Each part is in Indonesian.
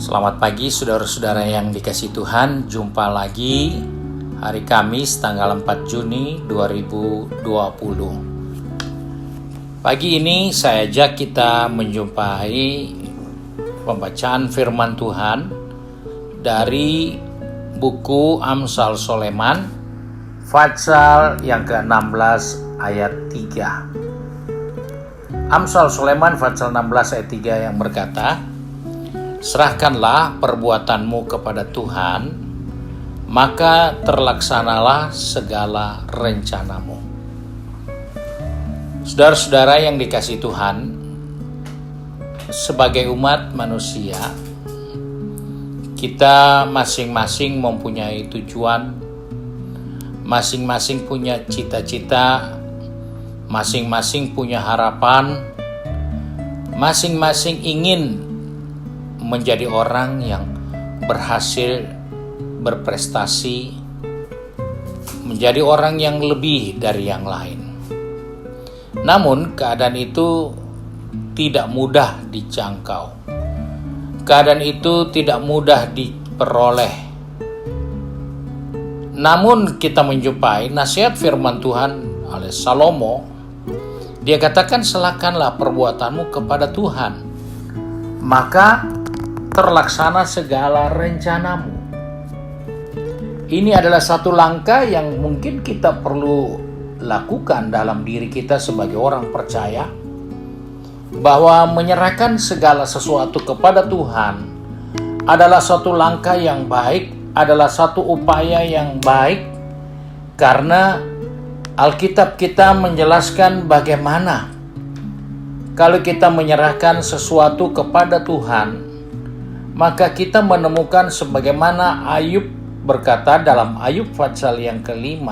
Selamat pagi saudara-saudara yang dikasihi Tuhan. Jumpa lagi hari Kamis tanggal 4 Juni 2020. Pagi ini saya ajak kita menjumpai pembacaan firman Tuhan dari buku Amsal Soleman pasal yang ke-16 ayat 3. Amsal Soleman pasal 16 ayat 3 yang berkata, "Serahkanlah perbuatanmu kepada Tuhan, maka terlaksanalah segala rencanamu." Saudara-saudara yang dikasihi Tuhan, sebagai umat manusia, kita masing-masing mempunyai tujuan, masing-masing punya cita-cita, masing-masing punya harapan, masing-masing ingin menjadi orang yang berhasil berprestasi, menjadi orang yang lebih dari yang lain. Namun keadaan itu tidak mudah dijangkau. Keadaan itu tidak mudah diperoleh. Namun kita menjumpai nasihat firman Tuhan oleh Salomo. Dia katakan, "Serahkanlah perbuatanmu kepada Tuhan, maka terlaksana segala rencanamu." Ini adalah satu langkah yang mungkin kita perlu lakukan dalam diri kita sebagai orang percaya, bahwa menyerahkan segala sesuatu kepada Tuhan adalah satu langkah yang baik, adalah satu upaya yang baik, karena Alkitab kita menjelaskan bagaimana kalau kita menyerahkan sesuatu kepada Tuhan, maka kita menemukan sebagaimana Ayub berkata dalam Ayub pasal yang ke-5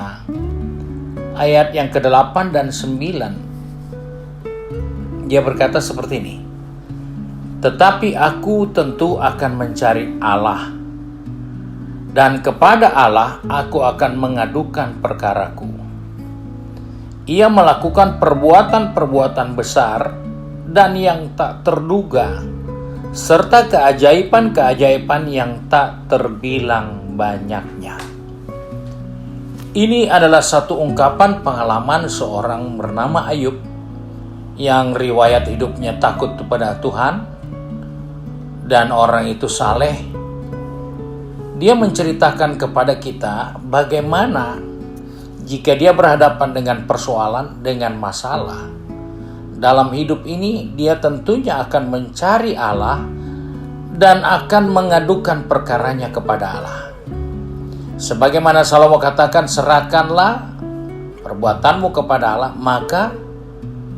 ayat yang ke-8 dan 9. Dia berkata seperti ini, "Tetapi aku tentu akan mencari Allah, dan kepada Allah aku akan mengadukan perkaraku. Ia melakukan perbuatan-perbuatan besar dan yang tak terduga, serta keajaiban-keajaiban yang tak terbilang banyaknya." Ini adalah satu ungkapan pengalaman seorang bernama Ayub yang riwayat hidupnya takut kepada Tuhan dan orang itu saleh. Dia menceritakan kepada kita bagaimana jika dia berhadapan dengan persoalan, dengan masalah dalam hidup ini, dia tentunya akan mencari Allah dan akan mengadukan perkaranya kepada Allah. Sebagaimana Salomo katakan, "Serahkanlah perbuatanmu kepada Allah, maka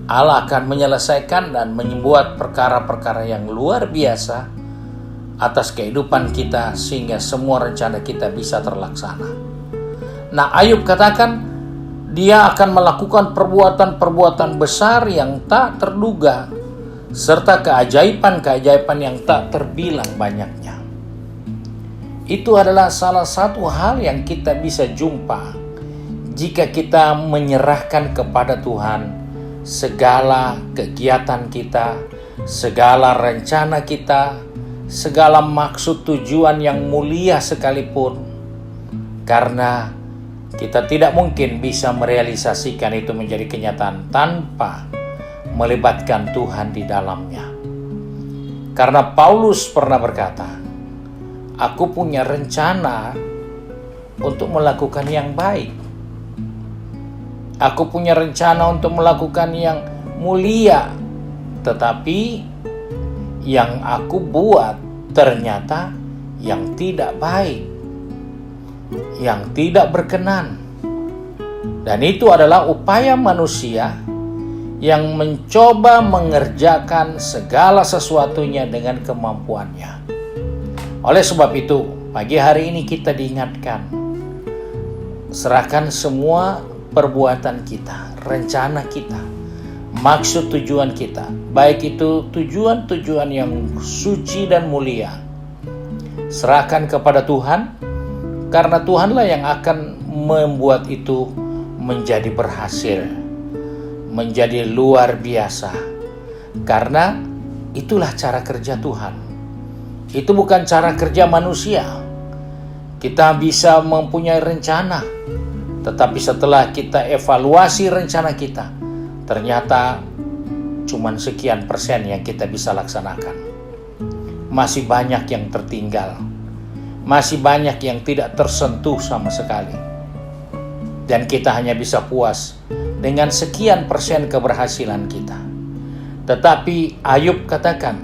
Allah akan menyelesaikan dan membuat perkara-perkara yang luar biasa atas kehidupan kita, sehingga semua rencana kita bisa terlaksana." Nah, Ayub katakan dia akan melakukan perbuatan-perbuatan besar yang tak terduga, serta keajaiban-keajaiban yang tak terbilang banyaknya. Itu adalah salah satu hal yang kita bisa jumpa jika kita menyerahkan kepada Tuhan segala kegiatan kita, segala rencana kita, segala maksud tujuan yang mulia sekalipun, karena kita tidak mungkin bisa merealisasikan itu menjadi kenyataan tanpa melibatkan Tuhan di dalamnya. Karena Paulus pernah berkata, "Aku punya rencana untuk melakukan yang baik. Aku punya rencana untuk melakukan yang mulia, tetapi yang aku buat ternyata yang tidak baik, yang tidak berkenan." Dan itu adalah upaya manusia yang mencoba mengerjakan segala sesuatunya dengan kemampuannya. Oleh sebab itu, pagi hari ini kita diingatkan, serahkan semua perbuatan kita, rencana kita, maksud tujuan kita, baik itu tujuan-tujuan yang suci dan mulia, serahkan kepada Tuhan, karena Tuhanlah yang akan membuat itu menjadi berhasil, menjadi luar biasa, karena itulah cara kerja Tuhan. Itu bukan cara kerja manusia. Kita bisa mempunyai rencana, tetapi setelah kita evaluasi rencana kita, ternyata cuman sekian persen yang kita bisa laksanakan. Masih banyak yang tertinggal. Masih banyak yang tidak tersentuh sama sekali. Dan kita hanya bisa puas dengan sekian persen keberhasilan kita. Tetapi Ayub katakan,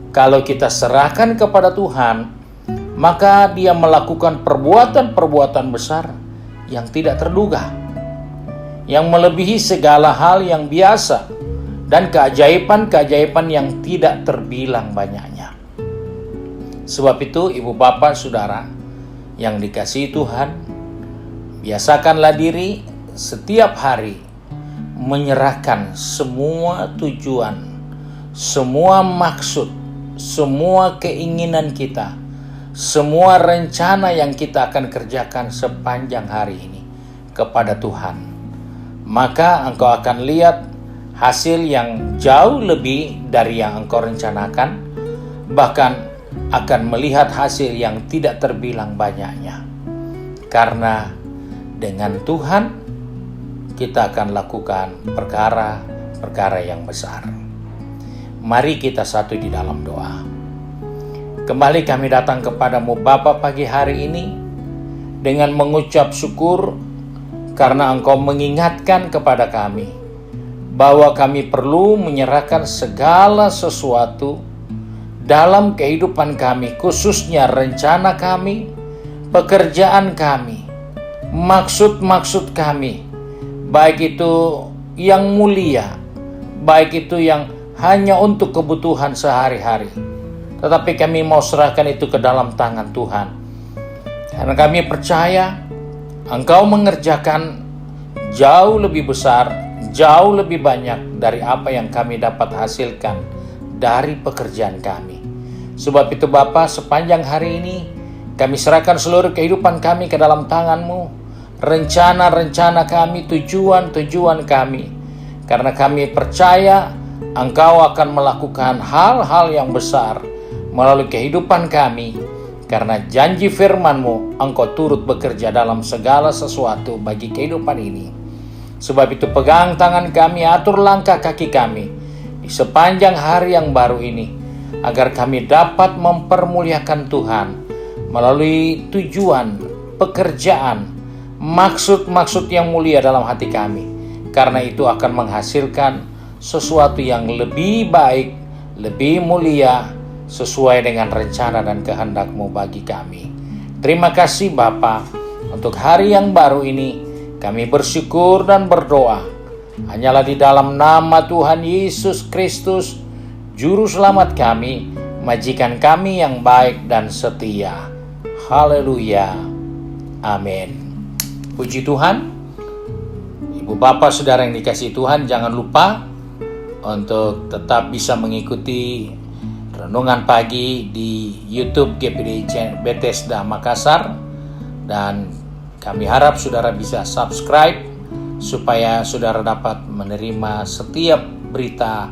kalau kita serahkan kepada Tuhan, maka Dia melakukan perbuatan-perbuatan besar yang tidak terduga, yang melebihi segala hal yang biasa, dan keajaiban-keajaiban yang tidak terbilang banyaknya. Sebab itu, ibu bapak saudara yang dikasihi Tuhan, biasakanlah diri setiap hari menyerahkan semua tujuan, semua maksud, semua keinginan kita, semua rencana yang kita akan kerjakan sepanjang hari ini kepada Tuhan. Maka engkau akan lihat hasil yang jauh lebih dari yang engkau rencanakan, bahkan akan melihat hasil yang tidak terbilang banyaknya. Karena dengan Tuhan kita akan lakukan perkara-perkara yang besar. Mari kita satu di dalam doa. Kembali kami datang kepadamu Bapa pagi hari ini dengan mengucap syukur karena Engkau mengingatkan kepada kami bahwa kami perlu menyerahkan segala sesuatu dalam kehidupan kami, khususnya rencana kami, pekerjaan kami, maksud-maksud kami, baik itu yang mulia, baik itu yang hanya untuk kebutuhan sehari-hari. Tetapi kami mau serahkan itu ke dalam tangan Tuhan. Karena kami percaya Engkau mengerjakan jauh lebih besar, jauh lebih banyak dari apa yang kami dapat hasilkan dari pekerjaan kami. Sebab itu Bapa, sepanjang hari ini kami serahkan seluruh kehidupan kami ke dalam tangan-Mu. Rencana-rencana kami, tujuan-tujuan kami. Karena kami percaya Engkau akan melakukan hal-hal yang besar melalui kehidupan kami. Karena janji firman-Mu, Engkau turut bekerja dalam segala sesuatu bagi kehidupan ini. Sebab itu pegang tangan kami, atur langkah kaki kami di sepanjang hari yang baru ini, agar kami dapat mempermuliakan Tuhan melalui tujuan, pekerjaan, maksud-maksud yang mulia dalam hati kami. Karena itu akan menghasilkan sesuatu yang lebih baik, lebih mulia, sesuai dengan rencana dan kehendak-Mu bagi kami. Terima kasih Bapa, untuk hari yang baru ini kami bersyukur dan berdoa hanyalah di dalam nama Tuhan Yesus Kristus, Juru Selamat kami, majikan kami yang baik dan setia. Haleluya. Amin. Puji Tuhan. Ibu bapak saudara yang dikasihi Tuhan, jangan lupa untuk tetap bisa mengikuti renungan pagi di YouTube GPD Bethesda Makassar, dan kami harap saudara bisa subscribe supaya saudara dapat menerima setiap berita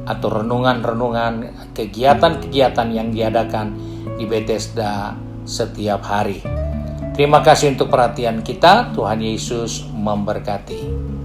atau renungan-renungan kegiatan-kegiatan yang diadakan di Bethesda setiap hari. Terima kasih untuk perhatian kita. Tuhan Yesus memberkati.